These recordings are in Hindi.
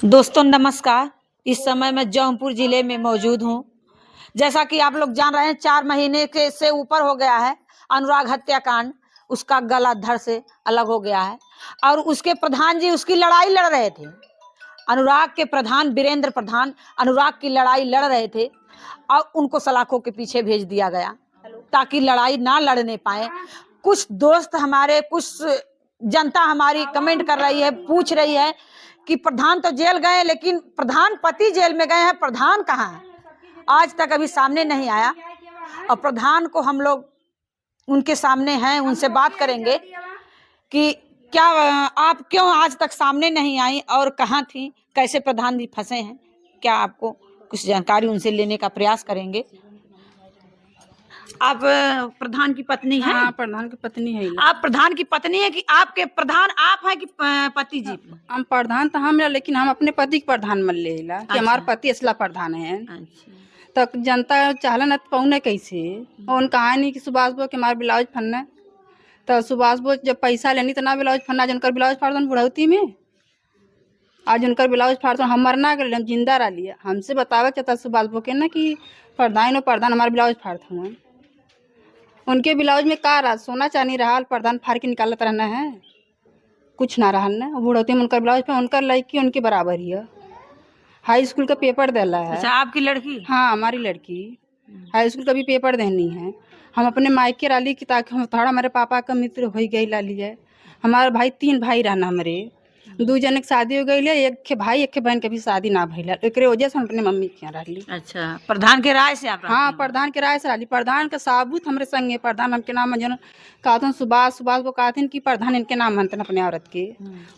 दोस्तों नमस्कार। इस समय मैं जौनपुर जिले में मौजूद हूँ। जैसा कि आप लोग जान रहे हैं 4 महीने के से ऊपर हो गया है अनुराग हत्याकांड। उसका गला धड़ से अलग हो गया है और उसके प्रधान जी उसकी लड़ाई लड़ रहे थे। अनुराग के प्रधान वीरेंद्र प्रधान अनुराग की लड़ाई लड़ रहे थे और उनको सलाखों के पीछे भेज दिया गया ताकि लड़ाई ना लड़ने पाए। कुछ दोस्त हमारे, कुछ जनता हमारी कमेंट कर रही है, पूछ रही है कि प्रधान तो जेल गए लेकिन प्रधान पति जेल में गए हैं, प्रधान कहाँ है? आज तक अभी सामने नहीं आया और प्रधान को हम लोग उनके सामने हैं, उनसे बात करेंगे कि क्या आप क्यों आज तक सामने नहीं आई और कहाँ थी, कैसे प्रधान जी फंसे हैं, क्या आपको कुछ जानकारी उनसे लेने का प्रयास करेंगे। आप प्रधान की पत्नी हैं? हाँ, प्रधान की पत्नी है। आप प्रधान की पत्नी है कि आपके प्रधान आप हैं कि पति जी? हम प्रधान तो हम, लेकिन हम अपने पति के प्रधान मन लेला कि हमारे पति असला प्रधान है। अच्छा। तो जनता चाहला न पौने कैसे उन कहानी कि सुभाष बोस के हमारे ब्लाउज फन्ना, तो सुभाष बोस जब पैसा लेनी तो ना ब्लाउज फन्ना, आज उनकर ब्लाउज फाड़ दो बुढ़ौती में। आज उनकर ब्लाउज फाड़ दो, हम मरना कर हम जिंदा रह लिया। हमसे बतावे चाहता सुभाष बोस के ना कि प्रधान हमारे ब्लाउज फाड़ते हुए। उनके ब्लाउज में का रहा, सोना चांदी रहा, प्रधान फाड़ के निकालत रहना है, कुछ ना रहा ना। बुढ़ौती में उनकर ब्लाउज पे उनकर लड़की उनके बराबर ही है। हाई स्कूल का पेपर देला है। अच्छा, आपकी लड़की? हाँ, हमारी लड़की हाई स्कूल का भी पेपर देनी है। हम अपने मायके राली की ताकि हम थोड़ा हमारे पापा का मित्र हो गई लाली है। हमारे भाई 3 भाई रहना, हमारे 2 जन की शादी हो गई है, एक के भाई एक के बहन के भी शादी ना भइल, एक वजह से हम अपने मम्मी के यहाँ रहली। अच्छा, प्रधान के राय से आप? हाँ, प्रधान के राय से रहली। प्रधान का साबुत हमरे संग है। प्रधान हमके नाम जन कहते सुभाष वो कहते कि प्रधान इनके नाम मनते अपने औरत के,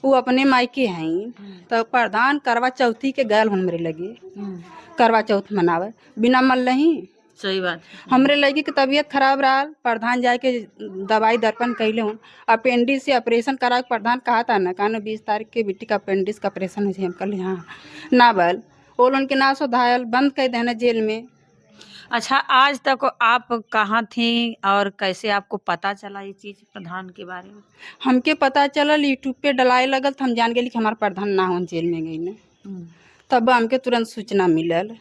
वो अपने मायके हैं। तो प्रधान करवा चौथी के गैल हमरे लगे करवा चौथ मनावे बिना मन लही। सही बात। हमरे लड़की की तबीयत खराब रहा, प्रधान जाके दवाई दर्पण कैले हूँ। अपेंडिक्स से ऑपरेशन करा, प्रधान कहा था ना, कहा 20 तारीख के बेटी का अपेंडिक्स का ऑपरेशन है। हम कल हाँ ना बल बोल उनके ना सुधायल बंद कर देना जेल में। अच्छा, आज तक आप कहाँ थी और कैसे आपको पता चला ये चीज प्रधान के बारे में? हमके पता चलल यूट्यूब पे डलाए लगल, तो हम जान गए कि हमारा प्रधान ना हो जेल में गई ने। तब हमके तुरंत सूचना मिलल,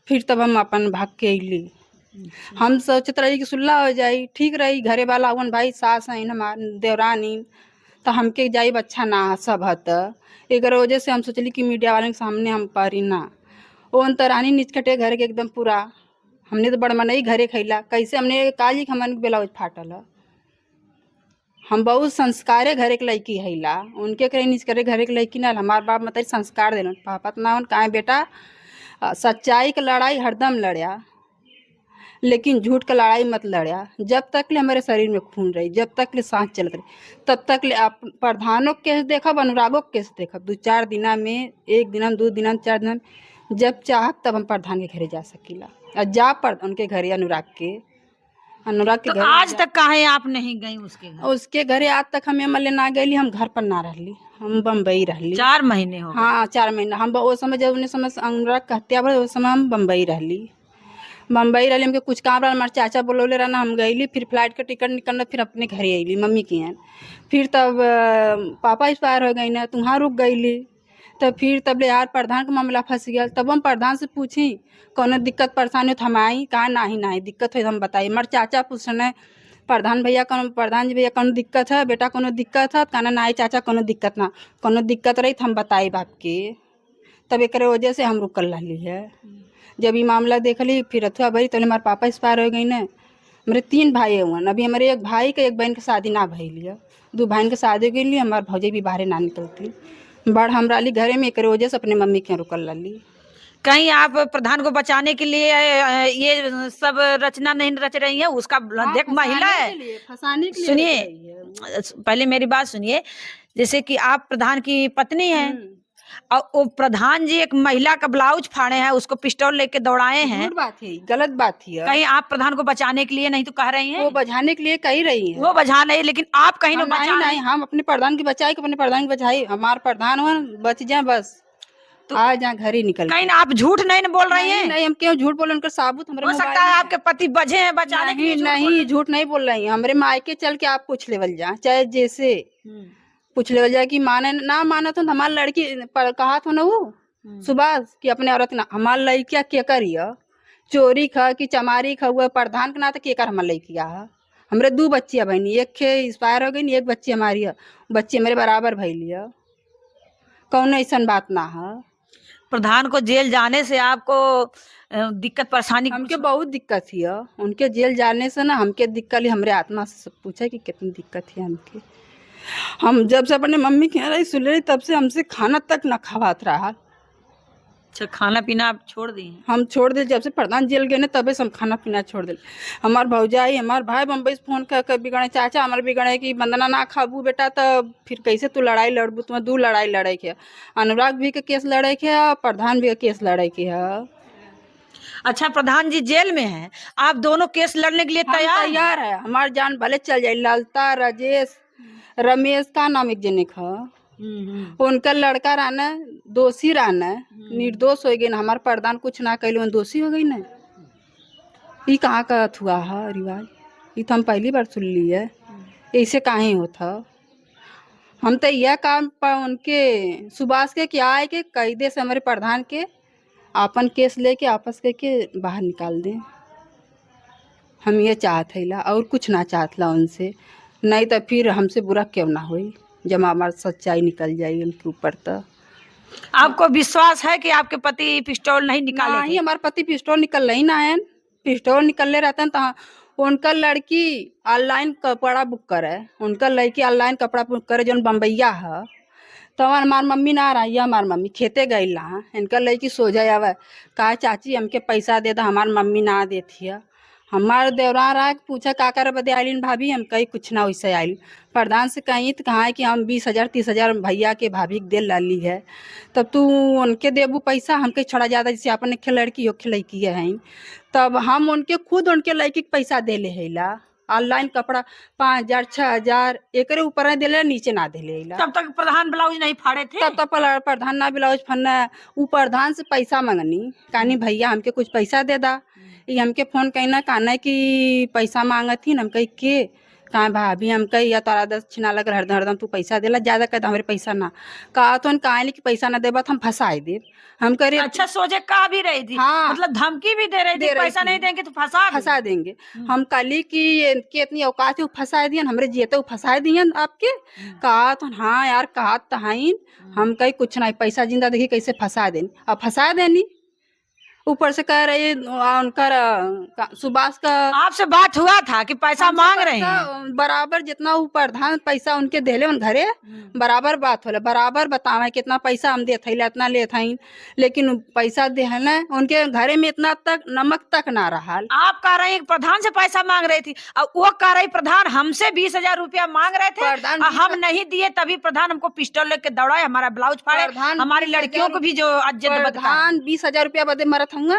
फिर तब हम अपन भाग के अली। हम सोचते रही कि सुल्ला हो जाई, ठीक रही। घरे वाला अवन भाई सास हैं हमार देवरानी, तो हमके जाई अच्छा ना सब हत। एक वजह से हम सोचली कि मीडिया वाले के सामने हम पारी ना। ओन तरानी निचकटे घर के एकदम पूरा। हमने तो बड़मनई घरे खैला, कैसे हमने काजी हमन ब्लाउज फाटल। हम बहुत संस्कारे घरे के लड़की हैला, उनके करे निच करे घरे के लड़की ना। हमार बाप मतलब संस्कार देना पापा तो ना कहा बेटा सच्चाई का लड़ाई हरदम लड़या, लेकिन झूठ का लड़ाई मत लड़या। जब तक ले हमारे शरीर में खून रही, जब तक ले सांस चलत रही, तब तक ले आप प्रधानों के केस देखब, अनुरागों के केस देखब। 2-4 दिना में, 1 दिन 2 दिन 4 दिन, जब चाहब तब हम प्रधान के घरे जा सकीला। और जा पर उनके घरे अनुराग के तो घर आज तक काहे आप नहीं गई उसके घर? उसके घरे आज तक हम एमएलए ना गई, हम घर पर ना रहली, हम बम्बई रहली। 4 महीने हो गए? हाँ, 4 महीना। हम वो समय जब उन्हें समय अनुराग का हत्या भर, उस समय हम बम्बई रहली। हमके कुछ काम रहा, हमारे चाचा बोलौले रहना, हम गईली। फिर फ्लाइट का टिकट निकलना, फिर अपने घर अली मम्मी के यहाँ। फिर तब पापा एक्सपायर हो गई ना, तो वहाँ रुक गईली। तब फिर तब ले यार प्रधान का मामला फंस गया। तब हम प्रधान से पूछी कौन दिक्कत परेशानी हो तो हम आई, कहा नहीं दिक्कत हो हम बताइए। हमारे चाचा पूछने प्रधान जी भैया कौन दिक्कत है बेटा, कोनो दिक्कत है? कहना नहीं चाचा कोनो दिक्कत ना, कोनो दिक्कत रही तो हम बताई बाप के। तब एक वजह से हम रुकल रही है। जब ये मामला देख ली फिर अथवा भरी, तो हमारे पापा एक्सपायर हो गई ना। मेरे 3 भाई हुआ, अभी हमारे 1 भाई के 1 बहन की शादी ना भइल है। 2 बहन की शादी के लिए हमारे भौजी भी बाहर ना निकलती। बड़ हम रही घरे में, एक वजह से अपने मम्मी के रुकल रही। कहीं आप प्रधान को बचाने के लिए ये सब रचना नहीं रच रही है? उसका देख महिला है, फंसाने के लिए। सुनिए पहले मेरी बात सुनिए। जैसे कि आप प्रधान की पत्नी हैं और वो प्रधान जी एक महिला का ब्लाउज फाड़े हैं, उसको पिस्टल लेके दौड़ाए हैं। बात है, गलत बात है। कहीं आप प्रधान को बचाने के लिए नहीं तो कह रही हैं? वो बचाने के लिए कह रही है। वो बचा नहीं, लेकिन आप कहीं ना बचा नहीं, हम अपने प्रधान की बचाई, अपने प्रधान की बचाई। हमारे प्रधान हो बच जाए बस, तो आज यहाँ घर ही निकल। कहीं आप झूठ नहीं ना बोल रही हैं? नहीं, हम क्यों झूठ बोले? उनका साबुत हमारे हो सकता है आपके पति बचे हैं बचाने के लिए। नहीं, झूठ नहीं बोल रही हैं। हमारे मायके चल के आप पूछ लेवल जा, चाहे जैसे पूछ ले जाए कि माने ना माने तो हमारी लड़की कहा था ना वो सुभाष कि अपने औरत ना हमार लड़किया के करिए चोरी खा कि चमारी खा हुआ प्रधान के ना तो के कर हमार लड़किया है। हमरे 2 बच्चियां बहनी, एक खे एक्सपायर हो गई, एक बच्ची हमारी है, बच्चे मेरे बराबर भैली है, कौन ऐसा बात ना है। प्रधान को जेल जाने से आपको दिक्कत परेशानी हमके बहुत दिक्कत है, उनके जेल जाने से ना हमके दिक्कत ही, हमरे आत्मा से सब पूछे कि कितनी दिक्कत है हमके। हम जब से अपने मम्मी के रही सुन रही तब से हमसे खाना तक न खावात रहा। अच्छा, खाना पीना आप छोड़ दिए? हम छोड़ दे, जब से प्रधान जेल गए ना तबे से हम खाना पीना छोड़ दे। हमार भौजाई हमार भाई बम्बई से फोन कर बिगड़े चाचा हमारे बिगड़े कि वंदना ना खाबू बेटा, तो फिर कैसे तू लड़ाई लड़बू, तुम्हें 2 लड़ाई लड़े के, अनुराग भी के केस लड़े के है, प्रधान भी के केस लड़े के है। अच्छा, प्रधान जी जेल में हैं, आप दोनों केस लड़ने के लिए तैयार है, हमार जान भले चल जाए। ललता राजेश रमेश का नाम एक जने का, उनका लड़का रहना दोषी रहना, निर्दोष हो गई ना, हमारे प्रधान कुछ ना कैले दोषी हो गई ना। ये कहाँ का हुआ है रिवाज, ये तो हम पहली बार सुन ली है, ऐसे काहे होता। हम तो यह काम पर उनके सुभाष के क्या है कि कैदे से हमारे प्रधान के अपन केस लेके आपस करके बाहर निकाल दें। हम ये चाहते हैं ला, और कुछ ना चाहत ला उनसे, नहीं तो फिर हमसे बुरा क्यों ना होई जब हमारी सच्चाई निकल जाएगी उनके ऊपर। तो आपको विश्वास है कि आपके पति पिस्टल नहीं निकाले? नहीं, हमारे पति पिस्टल निकल नहीं ना है, पिस्टल निकलने रहता है तो उनका लड़की ऑनलाइन कपड़ा बुक करे, उनका लड़की ऑनलाइन कपड़ा बुक करे जो बम्बैया है। तो हमार मम्मी ना रही, हमार मम्मी खेते गई ला, इनका लड़की सो जाए आवे कहा चाची हमके पैसा दे दो, हमार मम्मी ना देती है। हमार देवरा रहा पूछा का कर बदे आइलिन भाभी, हम कहीं कुछ ना वैसे आइल। प्रधान से कहीं तो कहा है कि हम 20,000 30,000 भैया के भाभी के दे लाली है, तब तू उनके देबू पैसा, हमके छोड़ा ज़्यादा जैसे अपने खे लड़की हो खे लड़की है। तब हम उनके खुद उनके लड़की के पैसा दे ले हैला, ऑनलाइन कपड़ा 5,000 6,000 एक ऊपर दे ले, नीचे ना दे ले। तब तक प्रधान ब्लाउज नहीं फाड़े थे? तब तक प्रधान ना ब्लाउज फन्ना, वो प्रधान से पैसा मंगनी, कहनी भैया हमके कुछ पैसा दे दा। ये हमके फोन कहना कहना कि पैसा मांगत थी, हम कही के कहाँ भाभी हम कही या तारा 10 छिना लग हरदम हरदम तू पैसा देला, ज्यादा कहता हमारे पैसा ना कहा तो कहा कि पैसा ना देबा तो हम फंसाए दे। हम कह रहे अच्छा, सोचे कहा भी रही थी? हाँ, मतलब धमकी भी दे रही थी, पैसा नहीं देंगे तो फंसा देंगे। हम कली की इनके इतनी औकात है फंसा दियन, हमरे जियते फंसा दियन आपके। कहा तो हाँ यार कहा तो हम कही कुछ नहीं, पैसा जिंदा देखी कैसे फंसा देनी, अब फंसा देनी। ऊपर से कह रहे उनका सुभाष का आपसे बात हुआ था कि पैसा मांग रहे हैं? बराबर जितना वो प्रधान पैसा उनके देले उन घरे बराबर बात होला, बराबर बतावे कितना पैसा हम देते इतना लेते हैं, लेकिन पैसा दे ना उनके घरे में इतना तक नमक तक ना रहा। आप कह रहे हैं प्रधान से पैसा मांग रही थी, और वो कह रही प्रधान हमसे 20,000 रुपया मांग रहे थे, हम नहीं दिए, तभी प्रधान हमको पिस्टल लेके दौड़ाए, हमारा ब्लाउज फाड़े, हमारी लड़कियों को भी जो प्रधान 20,000 रुपया बदे मरत होंगे,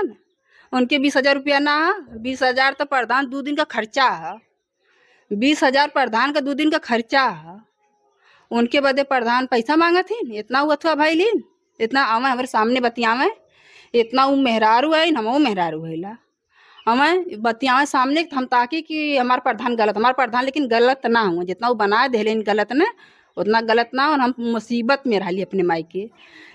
उनके 20,000 रुपया ना, 20,000 तो प्रधान 2 दिन का खर्चा है, 20,000 प्रधान का 2 दिन का खर्चा है, उनके बदे प्रधान पैसा मांगा थी। इतना हुआ था भाई लीन, इतना आवे हमारे सामने बतियावे, इतना वो मेहरारू है, हम वो मेहरारू है ला हमें बतियावे सामने, हम ताकि कि हमारे प्रधान गलत, हमारे प्रधान लेकिन गलत ना हो, जितना वो बनाए दे लेकिन गलत ना, उतना गलत ना। और हम मुसीबत में रह ली अपने मायके,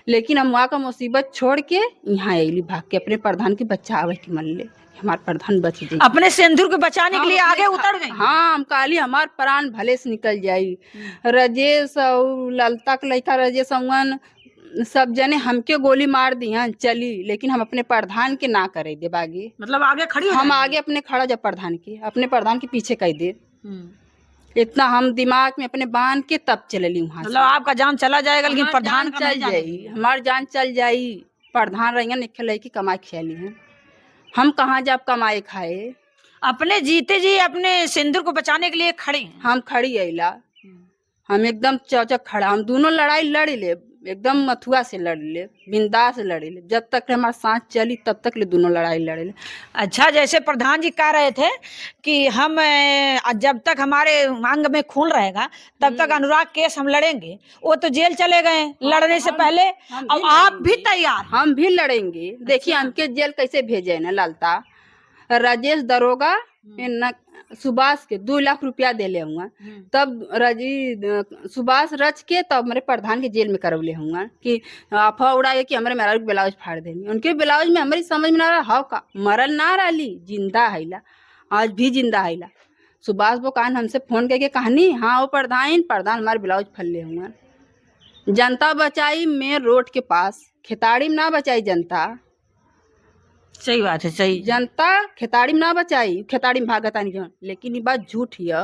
लेकिन हम वहाँ का मुसीबत छोड़ के यहाँ आईली भाग के, अपने प्रधान के बच्चा आवे के मन ले हमारे प्रधान बच जाए, अपने सिंदूर को बचाने के लिए आगे उतर गए। हाँ, हम काली हमार प्राण भले से निकल जाई। राजेश और ललता के लड़का राजेश अवन सब जने हमके गोली मार दी हैं चली, लेकिन हम अपने प्रधान के ना करे दे बागी, मतलब आगे खड़ी हम आगे अपने खड़ा जब प्रधान के, अपने प्रधान के पीछे कह दे। इतना हम दिमाग में अपने बांध के तब चलली वहाँ। मतलब आपका जान चला जाएगा लेकिन प्रधान का चल जाई, हमारी जान चल जाई। प्रधान रही खेल की कमाई खेली है, हम कहाँ जब कमाए खाए। अपने जीते जी अपने सिंदूर को बचाने के लिए खड़े हैं। हम खड़ी अला, हम एकदम चौचक खड़ा, हम दोनों लड़ाई लड़ ले, एकदम मथुआ से लड़ ले, बिंदास से लड़ ले, जब तक हमारा सांस चली तब तक ले दोनों लड़ाई लड़े ले। अच्छा, जैसे प्रधान जी कह रहे थे कि हम जब तक हमारे अंग में खून रहेगा तब तक अनुराग केस हम लड़ेंगे, वो तो जेल चले गए लड़ने से पहले, अब आप भी तैयार? हम भी लड़ेंगे। देखिए हमके जेल कैसे भेजे ना ललता, राजेश दरोगा सुभाष के 2 लाख रुपया दे ले हुआ। तब सुभाष रच के तब हमारे प्रधान के जेल में करवले हुआ कि अफवाह उड़ाए कि हमारे मेरा ब्लाउज फाड़ देनी। उनके ब्लाउज में हमारी समझ में ना रहा हाउ का मरल ना रही, जिंदा हैला, आज भी जिंदा हैला। सुभाष वो कान हमसे फोन करके कहानी हाँ वो प्रधान हमारे ब्लाउज फल्ले हुआ। जनता बचाई मेन रोड के पास, खेताड़ी में ना बचाई जनता। सही बात है, सही। जनता खेताड़ी में ना बचाई, खेताड़ी में भागता नहीं जौन। लेकिन ये बात झूठ है।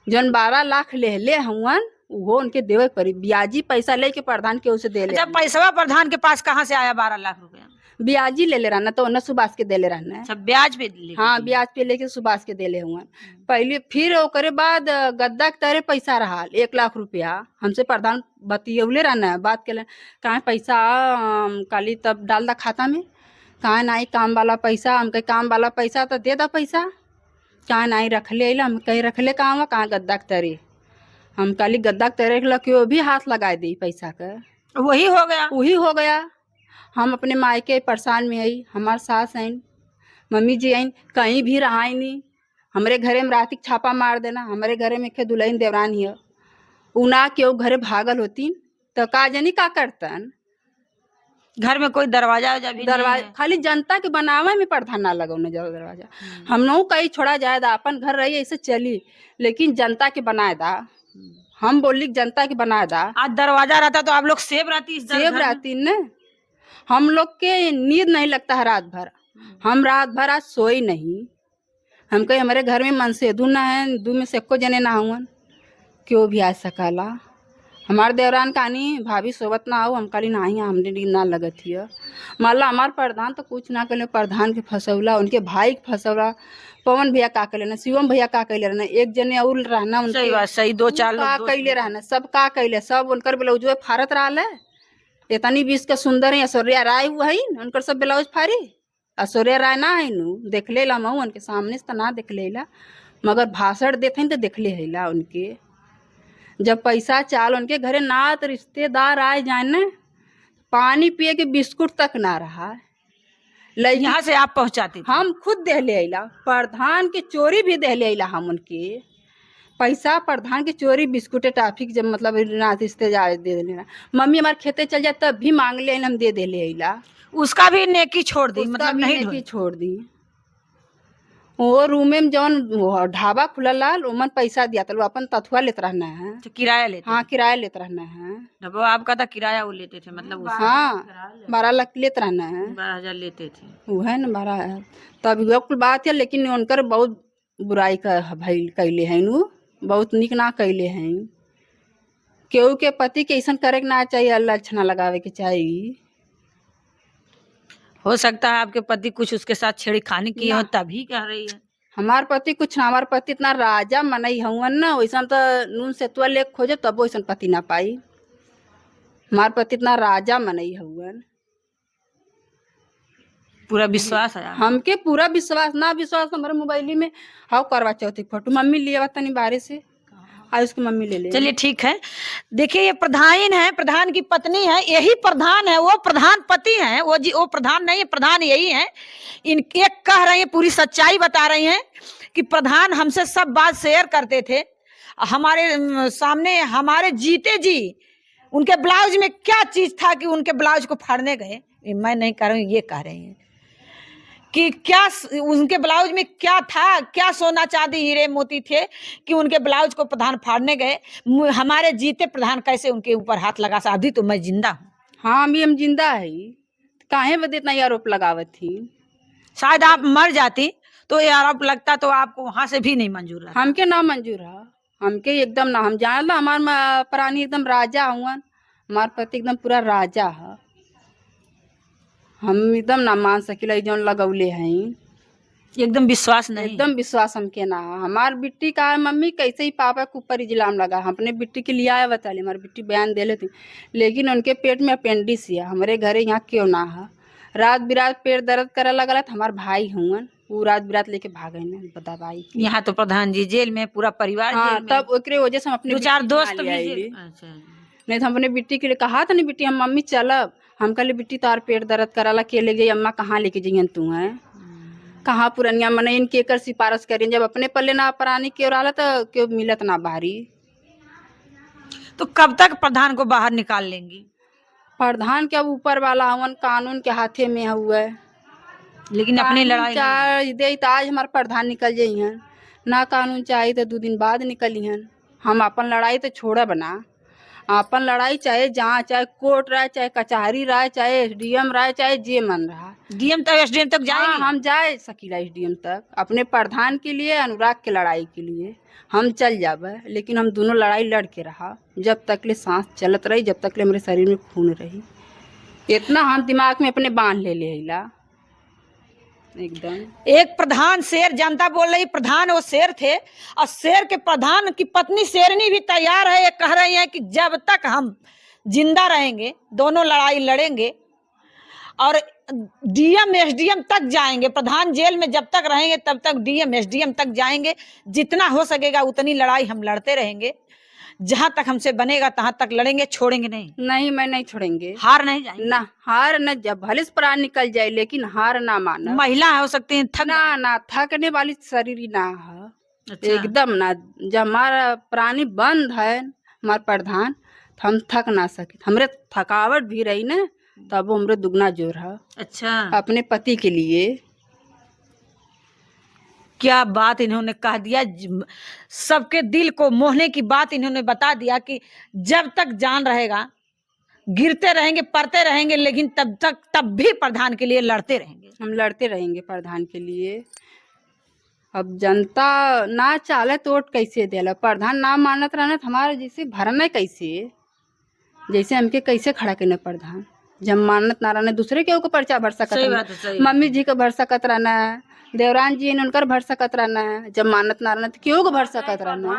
जौन 12 लाख ले हुवन वो उनके देवे पड़ी, ब्याजी पैसा लेके प्रधान के उसे दे ले। जब पैसा प्रधान के पास कहाँ से आया 12 लाख रुपया? ब्याजी ले रहना तो उन्हें सुभाष के दे ले रहना है। सब ब्याज पे हाँ ब्याज पे लेके सुभाष के दे ले हुआ। पहले फिर ओकरे बाद गद्दा के तरह पैसा रहा 1 लाख रुपया हमसे प्रधान बतियौले रहना है। बात के कहाँ पैसा काली तब डाल दा खाता में, कहाँ नहीं काम वाला पैसा, हम कहीं काम वाला पैसा तो दे दा पैसा, कहाँ नहीं रख ले, हम कहीं रख ले कहाँ कहाँ गद्दा के तरह, हम काली गद्दा के तरह लगे वो भी हाथ लगा दी पैसा का, वही हो गया। हम अपने मायके परेशान में आई, हमारे सास आइन, मम्मी जी आइन, कहीं भी रहाई नहीं। हमारे घरे में रात छापा मार देना, हमारे घरे में दुल्हन देवरान है उना के घरे भागल होती तो का जनी का करतन। घर में कोई दरवाजा खाली जनता के बनावे में प्रधान ना लगा दरवाजा। हम लोग कहीं छोड़ा जाए दा, अपन घर रही ऐसे चली, लेकिन जनता के बनाए दा। हम बोली जनता के बनाए दा। आज दरवाजा रहता तो आप लोग सेफ रहती न। हम लोग के नींद नहीं लगता है रात भर, हम रात भर आज सोई नहीं। हम कहीं हमारे घर में मन से दू ना है, दू में से एको जने ना हुआ क्यों भी आ सकला। हमारे देवरान कहानी भाभी सोबत ना हो, हम काली नहीं हमने नींद ना लगत ही। मान ला हमारे प्रधान तो कुछ ना कर, प्रधान के फंसौला, उनके भाई के फंसौला, पवन भैया का कैले, शिवम भैया का कैले रहना, एक जने और रहना सही 2-4 लोग कैले रहना, सब का कैले, सब उनकर ब्लाउज फारत रहा। इतनी बीस का सुंदर है ऐश्वर्या राय हुआ है उनकर सब ब्लाउज फारी। ऐश्वर्या राय ना है नु देख ले ला, मऊ उनके सामने से तो ना देख ले ला, मगर भाषण देते तो देख ले ला। उनके जब पैसा चाल उनके घरे ना तो रिश्तेदार आए जाए न, पानी पिए के बिस्कुट तक ना रहा, यहाँ से आप पहुँचाते। हम खुद दे ले अला, प्रधान के चोरी भी दे ले अला। हम उनके पैसा प्रधान के चोरी बिस्कुट टाफी जब मतलब रिश्तेदार दे देना, मम्मी हमारे खेते चल जाए तब भी मांग ले हम दे ले अला। उसका भी नेकी छोड़ दी, मतलब नहीं नेकी छोड़ दी। वो रूम में जौन ढाबा खुला लाल उमन पैसा दिया था, अपन तथुआ लेते रहना है, तो किराया लेते। हाँ किराया लेते रहना है। ढाबा आपका था किराया वो लेते थे, मतलब हाँ 12 लाख लेते रहना है, 12,000 लेते थे वो है न 12। तब वो कुल बात है, लेकिन उनकर बहुत बुराई का भइल कैले हैं, बहुत निक ना कैले हैं। केहू के पति के ऐसा करे ना चाहिए, अल्लाह अच्छा ना लगावे के चाहिए। हो सकता है आपके पति कुछ उसके साथ छेड़खानी की हो तभी कह रही है। हमार पति कुछ ना, हमार पति इतना राजा मनई हुआ ना, वैसा तो नून सेतुआ ले खोजे तब वैसा पति ना पाई। हमार पति इतना राजा मनई हुआ, पूरा विश्वास है हमके, पूरा विश्वास ना विश्वास हमारे मोबाइल में हाउ करवा चौथी फोटो मम्मी लिए तनी बाहर से आज उसकी मम्मी ले ले। चलिए ठीक है। देखिए ये प्रधान है, प्रधान की पत्नी है, यही प्रधान है, वो प्रधान पति है, वो प्रधान नहीं है, प्रधान यही है। इनके कह रही है, पूरी सच्चाई बता रही हैं कि प्रधान हमसे सब बात शेयर करते थे हमारे सामने, हमारे जीते जी। उनके ब्लाउज में क्या चीज था कि उनके ब्लाउज को फाड़ने गए? मैं नहीं कह रही हूँ, ये कह रही हैं कि क्या उनके ब्लाउज में क्या था, क्या सोना चांदी हीरे मोती थे कि उनके ब्लाउज को प्रधान फाड़ने गए। हमारे जीते प्रधान कैसे उनके ऊपर हाथ लगा सा? अभी तो मैं जिंदा हूँ। हाँ अभी हम जिंदा है, काहे बदे इतना आरोप लगावत थी? शायद आप मर जाती तो ये आरोप लगता, तो आपको वहां से भी नहीं मंजूर रहा। हमके ना मंजूर है, हमके एकदम ना। हम जानला हमार प्राणी एकदम राजा हुआ, हमार पति एकदम पूरा राजा है। हम एकदम ना मान सकिला जौन लगौले हैं, एकदम विश्वास नहीं, एकदम विश्वास हमके ना। हमार बिट्टी का है मम्मी कैसे ही पापा के ऊपर इल्जाम लगा, अपने बिट्टी के लिए आया बता ली, हमारी बिट्टी बयान दे लेती, लेकिन उनके पेट में अपेंडिस है। हमारे घरे यहाँ क्यों ना है, रात बिरात पेट दर्द करे लगल तो हमारे भाई हुआ वो रात बिरात लेके भागे न बता भाई। यहाँ तो प्रधान जी जेल में, पूरा परिवार हाँ, जेल में। तब ओकरे वजह से हम अपने 2-4 दोस्त भी अच्छा। नहीं तो हमने बिट्टी के लिए कहा था, नहीं बिट्टी हम मम्मी चलब, हम कल बिट्टी तार पेट दर्द कराला के ले गई, अम्मा कहाँ लेके जाइए तू है, कहाँ पुरनिया मने इनके कर सिफारिश करें, जब अपने पल्ले ना परानी के रहा तो क्यों मिलत ना बाहरी। तो कब तक प्रधान को बाहर निकाल लेंगी? प्रधान के अब ऊपर वाला हवन, कानून के हाथे में हुआ है। लेकिन अपनी लड़ाई चाहे दे तो आज हमारे प्रधान निकल जाइहन, ना कानून चाहिए तो 2 दिन बाद निकलिहन। हम अपन लड़ाई तो छोड़ा बना, अपन लड़ाई चाहे जहाँ, चाहे कोर्ट रहे, चाहे कचहरी रहे, चाहे एसडीएम रहे, चाहे जे मन रहा। डीएम तक एसडीएम तक जाएंगे। हाँ, हम जाए सकीला एसडीएम तक, अपने प्रधान के लिए, अनुराग के लड़ाई के लिए हम चल जाबे। लेकिन हम दोनों लड़ाई लड़ के रहा, जब तक ले सांस चलत रही, जब तक ले हमारे शरीर में खून रही। इतना हम दिमाग में अपने बांध ले हिला एकदम। एक प्रधान शेर, जनता बोल रही प्रधान वो शेर थे, और शेर के प्रधान की पत्नी शेरनी भी तैयार है। ये कह रही है कि जब तक हम जिंदा रहेंगे दोनों लड़ाई लड़ेंगे, और डीएम एसडीएम तक जाएंगे। प्रधान जेल में जब तक रहेंगे तब तक डीएम एसडीएम तक जाएंगे। जितना हो सकेगा उतनी लड़ाई हम लड़ते रहेंगे, जहां तक हमसे बनेगा तहां तक लड़ेंगे, छोड़ेंगे नहीं। नहीं, मैं नहीं छोड़ेंगे, हार नहीं जाएंगे ना, हार न, जब भले से प्राण निकल जाए लेकिन हार ना माना। महिला हो सकती है थक ना थकने वाली शरीर ही ना है। अच्छा। एकदम ना, जब हमारा प्राणी बंद है हमारे प्रधान, तो हम थक ना सके। हमरे थकावट भी रही ना, तब हमरे दुगना जोर है अच्छा, अपने पति के लिए। क्या बात इन्होंने कह दिया, सबके दिल को मोहने की बात इन्होंने बता दिया कि जब तक जान रहेगा गिरते रहेंगे, पड़ते रहेंगे, लेकिन तब भी प्रधान के लिए लड़ते रहेंगे। हम लड़ते रहेंगे प्रधान के लिए। अब जनता ना चाले तो वोट कैसे देला, प्रधान ना मानत रहना तो हमारे जैसे भरना कैसे, जैसे हमके कैसे खड़ा करना प्रधान। जब मानत ना रहना दूसरे के ऊपर पर्चा भर सकत रहना, मम्मी जी को भर सकत रहना, देवरान जी ने उनकर भर सकत रहना। जब मानत ना रहना तो क्यों को भर सकत रहना।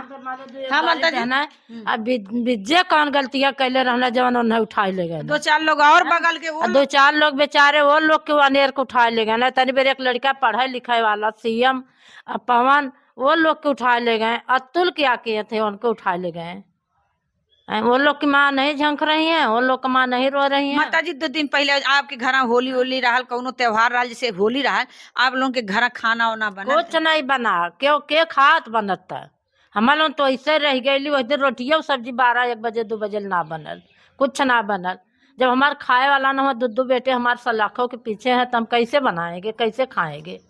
हाँ माता जी, अब विजय कौन गलतियां कैले रहना जवन उन्हें उठाए ले गए। 2-4 लोग और बगल के वो 2-4 लोग बेचारे वो लोग के अनेर को उठाए ले गए ना। तनी बेर एक लड़का पढ़े लिखे वाला सीएम पवन, वो लोग के उठाए ले गए। अतुल क्या किए थे, उनको उठाए ले गए। वो लोग की माँ नहीं झंक रही है, वो लोग की माँ नहीं रो रही है। माता जी 2 दिन पहले आपके घर होली रहल, कौनो त्योहार रहल, जैसे होली रहल, आप लोगों के घर खाना वाना बना? कुछ नहीं बना, क्यों के खात बनत। हमारे लोग तो ऐसे रह गई, वैसे रोटियों सब्जी 12-1 बजे 2 बजे ना बनल, कुछ ना बनल। जब हमारे खाए वाला ना हो, 2 बेटे हमारे सलाखों के पीछे हैं, तो हम कैसे बनाएंगे, कैसे खाएंगे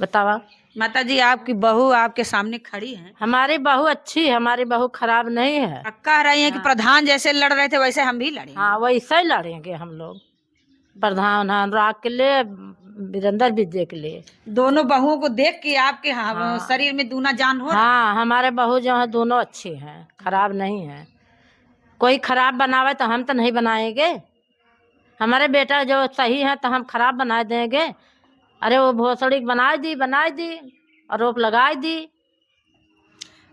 बतावा। माता जी आपकी बहू आपके सामने खड़ी है, हमारी बहू अच्छी है, हमारी बहू खराब नहीं है। कह रही है कि प्रधान जैसे लड़ रहे थे वैसे हम भी लड़ेंगे। हाँ, वैसे ही लड़ेंगे हम लोग, प्रधान अनुराग के लिए, वीरेंद्र विजय के लिए। दोनों बहुओं को देख के आपके शरीर में दूना जान हो। हाँ, हमारे बहू जो है दोनों अच्छी हैं, खराब नहीं है। कोई खराब बनावे तो हम तो नहीं बनाएंगे। हमारे बेटा जो सही है तो हम खराब बना देंगे। अरे वो भोसड़ी बनाई दी, आरोप लगाई दी।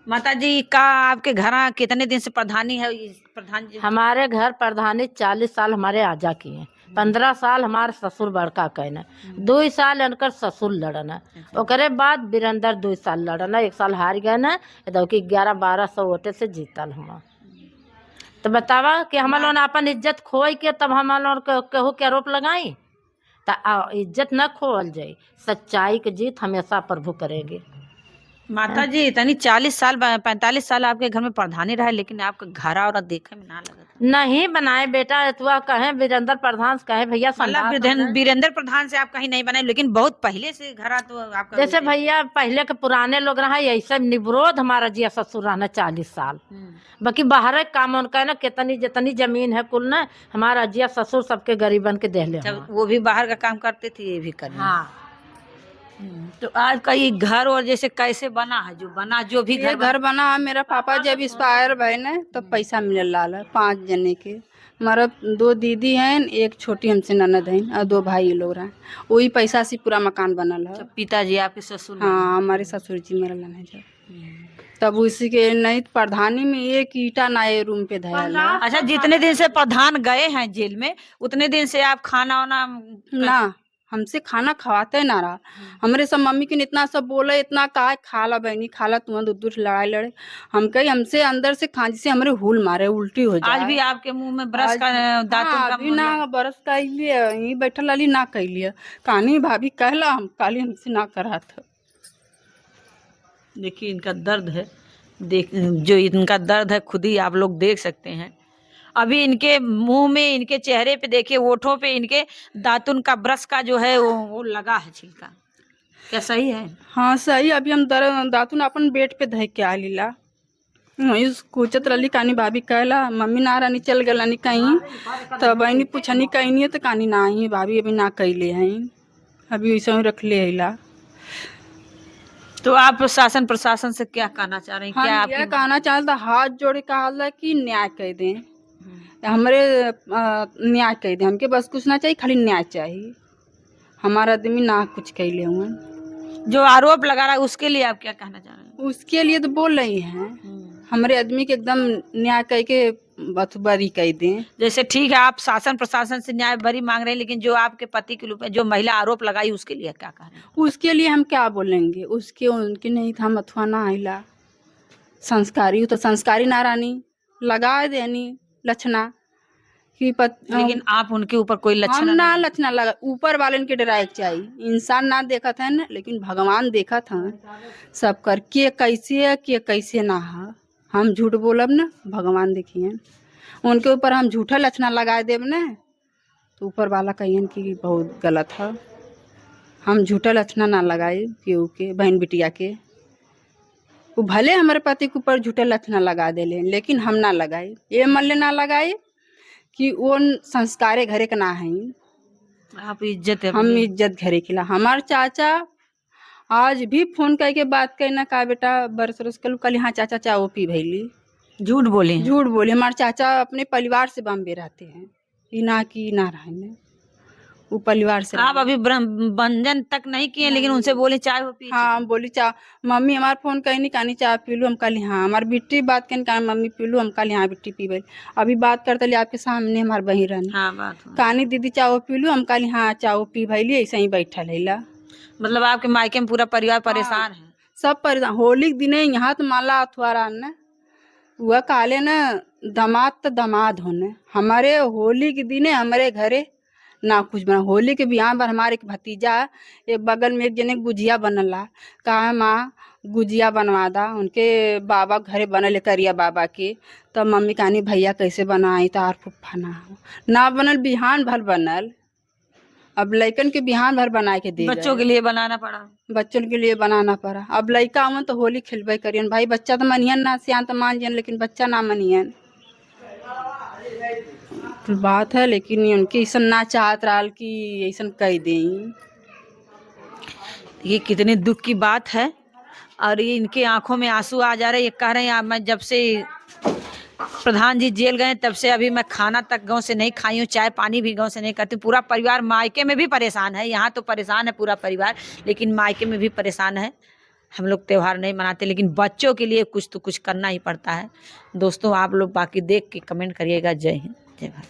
माता जी का आपके घर कितने दिन से प्रधानी है? प्रधान जी हमारे घर प्रधानी 40 साल हमारे आजा किए, 15 साल हमारे ससुर बड़का कहना, 2 साल इनकर ससुर लड़ना, ओकरे बाद वीरेंद्र 2 साल लड़ना, 1 साल हार गए ना, तो 1100-1200 वोटे से जीतल हम। तो बतावा कि हम लोग अपन इज्जत खोई के तब हम लोग केहू के आरोप लगाई, तो इज्जत न खोल जाए। सच्चाई की जीत हमेशा प्रभु करेंगे। माता जी इतनी 40 साल 45 साल आपके घर में प्रधानी रहा, लेकिन आपका घर और देखे में ना लगा। नहीं बनाए बेटा, तुआ कहे वीरेंद्र प्रधान से कहे भैया, वीरेंद्र प्रधान से आप कहीं नहीं बनाए, लेकिन बहुत पहले से घर तो आपका जैसे भैया पहले के पुराने लोग रहा, ऐसे निवरोध हमारा जिया ससुर रहना 40 साल। बाकी बाहर काम उनका ना, कितनी जितनी जमीन है कुल ना, हमारा जिया ससुर सबके गरीबन के देहले। वो भी बाहर का काम करते थे, ये भी करना। हाँ। तो आज का ये घर और जैसे कैसे बना है, जो भी घर बना है, मेरा पापा जब एक्सपायर भय न तो पैसा मिलल लाल 5 जने के। हमारा 2 दीदी हैं, 1 छोटी हमसे ननद है, और 2 भाई लोग रहे। वही पैसा से पूरा मकान बनल है। पिताजी आपके ससुर? हाँ, हमारे ससुर जी मरल है जब, तब उसी के नहीं प्रधानी में 1 ईटा ना ये रूम पे धयल। अच्छा, जितने दिन से प्रधान गए हैं जेल में, उतने दिन से आप खाना वाना ना हमसे खाना खवाते ना रहा। हमरे सब मम्मी के इतना सब बोले, इतना कहा खाला बहनी खाला, तुम दूर दूर लड़ाई लड़े। हम कही हमसे अंदर से खांसी से हमारे हुल मारे, उल्टी हो जाए। आज भी आपके मुंह में ब्रश का दातुन हाँ, का अभी ना बरस कैलिए, यहीं बैठल वाली ना कैलिए। कहानी भाभी कहला हम काली हमसे ना करा था। देखिए इनका दर्द है, देख जो इनका दर्द है खुद ही आप लोग देख सकते हैं। अभी इनके मुंह में, इनके चेहरे पे देखिए, होठों पे इनके दातुन का ब्रश का जो है वो लगा है छिलका। क्या सही है? हाँ सही। अभी हम दातुन अपन बेड पे धय के आलीला, वही कुचत रही। कानी भाभी कहला मम्मी ना रानी चल गलानी कहीं, तो बहनी पूछनी कहीं नहीं है, तो कानी ना ही भाभी अभी ना कैले हैं, अभी वैसे ही रख ले अला। तो आप शासन प्रशासन से क्या कहना चाह रहे हैं? क्या हम ये कहना चाहता, हाथ जोड़ के कहा कि न्याय कर दें, हमारे न्याय कर दें। हमके बस कुछ ना चाहिए, खाली न्याय चाहिए। हमारा आदमी ना कुछ कैले हुए। जो आरोप लगा रहा है उसके लिए आप क्या कहना चाह रहे हैं? उसके लिए तो बोल रही हैं, हमारे आदमी के एकदम न्याय कह के बरी कह दें। जैसे ठीक है, आप शासन प्रशासन से न्याय भरी मांग रहे हैं, लेकिन जो आपके पति के ऊपर जो महिला आरोप लगाई उसके लिए क्या कह रहे हैं? उसके लिए हम क्या बोलेंगे? उसके उनकी नहीं था मथुआ ना आइला संस्कारी, तो संस्कारी नारानी लगा देनी लक्षणा कि लेकिन आप उनके ऊपर कोई हम लक्षण ना लक्षणा लगा। ऊपर वाले के डराए चाहिए। इंसान ना देखा था न, लेकिन भगवान देखा था सब कर के कैसे ना है। हम झूठ बोलब न, भगवान देखिए उनके ऊपर हम झूठा लक्षणा लगा देब न, तो ऊपर वाला कहियन कि बहुत गलत है। हम झूठा लक्षणा ना लगाए केहू के बहन बिटिया के। वो भले हमारे पति के ऊपर झूठा लक्षणा लगा देले, लेकिन हम ना लगाए। ये मल्ले ना लगाए कि वो संस्कारे घरे का ना है। आप इज्जत है हम इज्जत घरे खिला। हमार चाचा आज भी फोन करके बात करना का बेटा बरस कल यहाँ चाचा चाओ पी भैली। झूठ बोले हैं? झूठ बोले। हमारे चाचा अपने परिवार से बॉम्बे रहते हैं, ये ना कि ना रहने, वो परिवार से। आप अभी बंधन तक नहीं किए, लेकिन उनसे बोले चाय वो पी। हाँ बोली चा मम्मी हमारे फोन कहनी कहानी चाय पी लू। हम कल हाँ हमारी बिट्टी बात कहनी कहा मम्मी पी लू। हम कल यहाँ बिट्टी पी गई। अभी बात करते आपके सामने हमारे बही रहनी। हाँ बात हो। कहानी दीदी चाओ पी लू। हम कल हाँ चाओ पी भैली, ऐसे ही बैठल है। मतलब आपके मायके में पूरा परिवार परेशान है? सब परेशान। होली के दिने यहाँ तो माला अथुआरा न वह काले न दामाद तो दामाद होने। हमारे होली के दिने हमारे घरे ना कुछ बना। होली के बिहार पर हमारे एक भतीजा एक बगल में एक जने गुजिया बनला, कहा माँ गुजिया बनवा दा। उनके बाबा घरे बनल करिया बाबा के, तब मम्मी कहानी भैया कैसे बनाई, तो आर फुफ्फा ना बनल, बिहान भर बनल। अब लइकन के बिहान भर बना के दे बच्चों के लिए बनाना पड़ा। बच्चों के लिए बनाना पड़ा। अब लइका आवन तो होली खेलबे करियन भाई। बच्चा तो मनियन ना, सियान तो मान जियन, लेकिन बच्चा ना मनियन। तो बात है, लेकिन उनके ऐसा ना चाहत रहा कि ऐसा कह दें। ये कितने दुख की बात है, और ये इनके आंखों में आंसू आ जा रहे हैं। ये कह रहे हैं मैं जब से प्रधान जी जेल गए तब से अभी मैं खाना तक गांव से नहीं खाई हूँ, चाय पानी भी गांव से नहीं करती। पूरा परिवार मायके में भी परेशान है, यहाँ तो परेशान है पूरा परिवार, लेकिन मायके में भी परेशान है। हम लोग त्यौहार नहीं मनाते, लेकिन बच्चों के लिए कुछ तो कुछ करना ही पड़ता है। दोस्तों आप लोग बाकी देख के कमेंट करिएगा। जय हिंद, जय भारत।